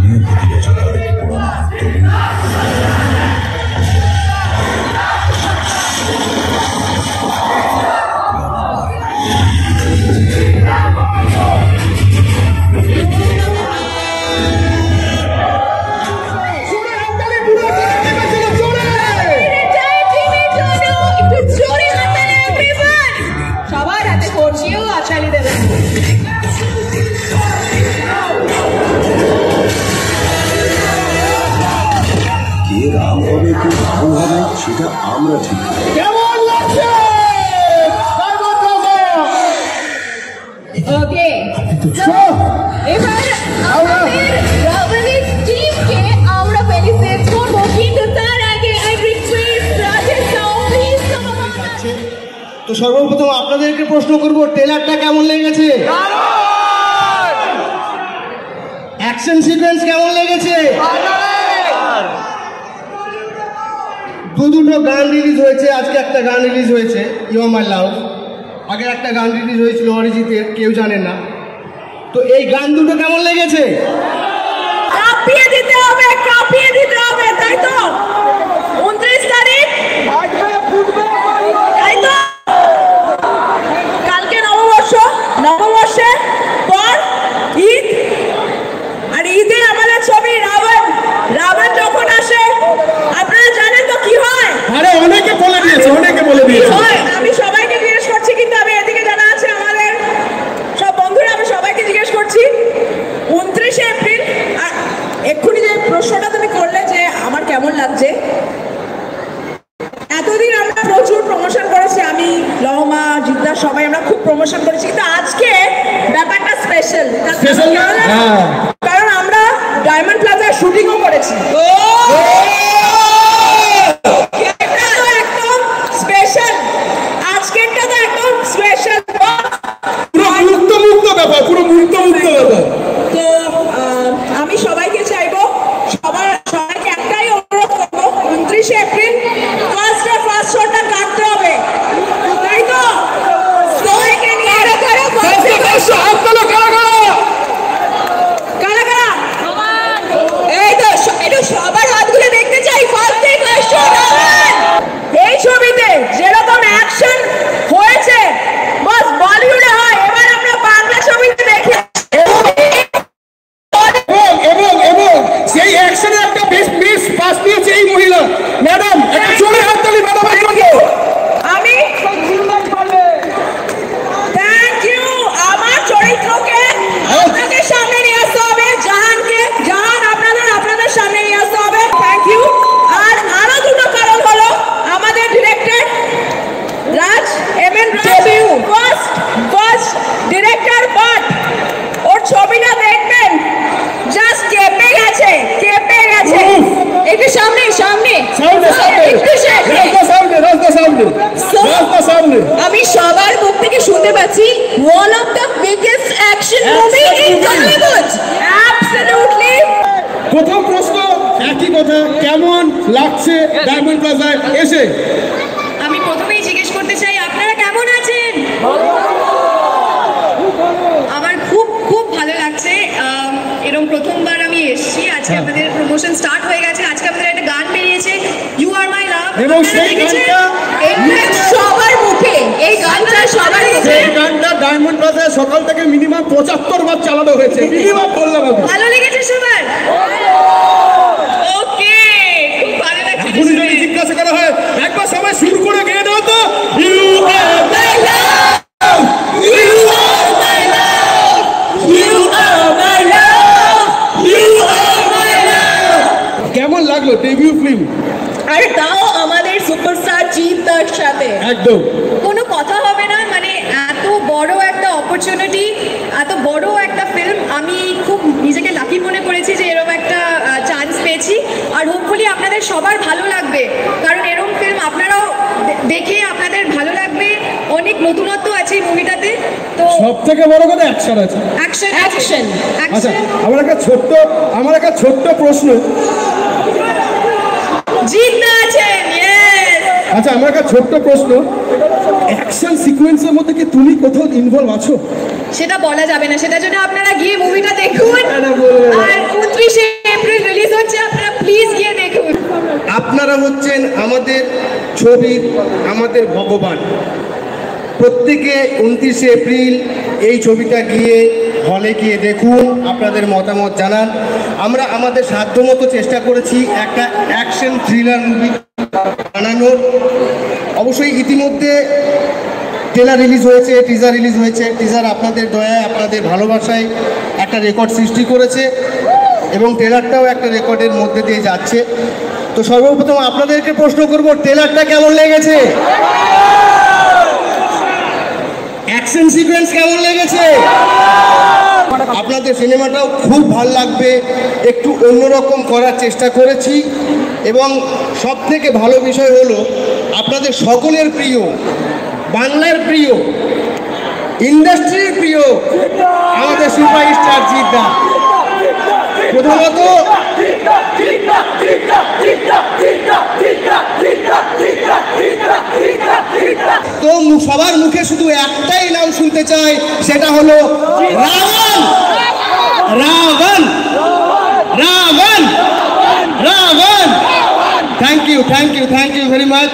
दुनिया भूति गেছে তাদেরকে পড়ানো তবু রাম হবে কি রাহুল হবে সেটা আমরা ঠিক কেমন লাগছে ওকে এবার আমাদের রাবণী টিমকে আমরা ফেলিসিটেট করব কিন্তু তার আগে I request Rajesh now please come on. তো সর্বপ্রথম আপনাদেরকে প্রশ্ন করব ট্রেলারটা কেমন লেগেছে অ্যাকশন সিকোয়েন্স কেমন লেগেছে দুটো গান রিলিজ হয়েছে আজকে একটা গান রিলিজ হয়েছে ইউ আর মাই লাভ আগে একটা গান রিলিজ হয়েছিল অরিজিতের কেউ জানে না তো এই গান দুটো কেমন লেগেছে কাঁপিয়ে দিতে হবে তাই তো 29 তারিখ তাই তো কালকে নববর্ষের পর ঈদ আর ঈদে আমাদের ছবি রাবণ যখন আসে আপনারা জানেন তো কি হয় আরে অনেকে বলে দিয়েছে আমি সবাইকে জিজ্ঞেস করছি কিন্তু আমি এদিকে জানা আছে আমাদের সব বন্ধুরা আমি সবাইকে জিজ্ঞেস করছি 29 এপ্রিল আর এক্ষুনি যে প্রশ্নটা তুমি করলে যে আমার কেমন লাগছে এতদিন আমরা প্রচুর প্রমোশন করেছি আমি লহমা জিদ্দা সবাই আমরা খুব প্রমোশন করেছি কিন্তু আজকে ব্যাপারটা স্পেশাল কারণ আমরা ডায়মন্ড প্লাজার শুটিংও করেছি আমি সবাইকে চাইবো সবাইকে একটাই অনুরোধ করবো 29 এপ্রিল ফার্স্ট শোটা কাটতে হবে তাই তো সবাইকে নিয়ে এই তো একটু সবার হাতগুলো দেখতে চাই ফার্স্ট ডে কোয়েশ্চন এই ছবিতে যেরকম অ্যাকশন হয়েছে বস বলিউডে হয় এবার আমরা বাংলা ছবিতে দেখি ম্যাডাম একটা জোরে হাততালি ম্যাডামের জন্য আমি থ্যাংক ইউ আমার চরিত্রকে আপনাদের সামনে নিয়ে আসতে হবে জাহান আপনাদের সামনে নিয়ে আসতে হবে থ্যাংক ইউ আর আরো দুটো কারণ হলো আমাদের director Raj M N debut first director but ওর ছবিটা দেখবেন জাস্ট কেঁপে গেছে একটু সামনে আমি সবার মুখ থেকে শুনতে পাচ্ছি one of the biggest action movie in Tollywood absolutely প্রথম প্রশ্ন একই কথা কেমন লাগছে ডায়মন্ড প্লাজায় এসে আমি প্রথমেই জিজ্ঞেস করতে চাই আপনারা কেমন আছেন আমার খুব ভালো লাগছে এরকম প্রথমবার আমি এসেছি আজকে আমাদের প্রমোশন স্টার্ট হয়ে গেছে আজকে আমাদের একটা গান বেরিয়েছে ইউ আর মাই লাভ এবং সেই গানটা সবার মুখে এই গানটা সবার মুখে সেই গানটা ডায়মন্ড প্লাজায় সকাল থেকে মিনিমাম 75 বার চালানো হয়েছে মিনিমাম বললাম ভালো লেগেছে সবার ওকে খুব ভালো লাগছে যদি জিজ্ঞাসা করা হয় একবার সবাই শুরু করে গেয়ে দাও তো you are my love you are my love you are my love you are my love কেমন লাগলো ডেবিউ ফিল্ম আর তাও আমাদের সুপারস্টার জিদ্দার সাথে একদম কোনো কথা হবে না মানে এত বড় একটা অপরচুনিটি এত বড় একটা ফিল্ম আমি খুব নিজেকে লাকি মনে করেছি যে এরকম একটা চান্স পেয়েছি আর হোপফুলি আপনাদের সবার ভালো লাগবে কারণ এরকম ফিল্ম আপনারাও দেখে আপনাদের ভালো লাগবে অনেক নতুনত্ব আছে এই মুভিটাতে তো সবথেকে বড় কথা অ্যাকশন আছে অ্যাকশন আচ্ছা আমার একটা ছোট্ট প্রশ্ন জিদ্দা আছেন আচ্ছা আমার একটা ছোট্ট প্রশ্ন অ্যাকশন সিকোয়েন্সের মধ্যে কি তুমি কোথাও ইনভলভ আছো সেটা বলা যাবে না সেটার জন্য আপনারা গিয়ে মুভিটা দেখুন আর 29 প্লিজ গিয়ে দেখুন। আপনারা হচ্ছেন আমাদের ছবির আমাদের ভগবান। প্রত্যেকে 29শে এপ্রিল এই ছবিটা গিয়ে হলে গিয়ে দেখুন, আপনাদের মতামত জানান। আমরা আমাদের সাধ্যমতো চেষ্টা করেছি একটা অ্যাকশন থ্রিলার মুভি বানানোর। অবশ্যই ইতিমধ্যে ট্রেলার রিলিজ হয়েছে, টিজার রিলিজ হয়েছে। টিজার আপনাদের দয়ায়, আপনাদের ভালোবাসায় একটা রেকর্ড সৃষ্টি করেছে এবং ট্রেলারটাও একটা রেকর্ডের মধ্যে দিয়ে যাচ্ছে। তো সর্বপ্রথম আপনাদেরকে প্রশ্ন করব, ট্রেলারটা কেমন লেগেছে? অ্যাকশন সিকোয়েন্স কেমন লেগেছে? আপনাদের সিনেমাটাও খুব ভালো লাগবে। একটু অন্যরকম করার চেষ্টা করেছি এবং সব থেকে ভালো বিষয় হলো আপনাদের সকলের প্রিয়, বাংলার প্রিয়, ইন্ডাস্ট্রির প্রিয় আমাদের সুপারস্টার জিদ্দা। প্রথমত তো সবার মুখে শুধু একটাই নাম শুনতে চাই, সেটা হলো Ravan. Ravan Ravan Ravan. Thank you very much.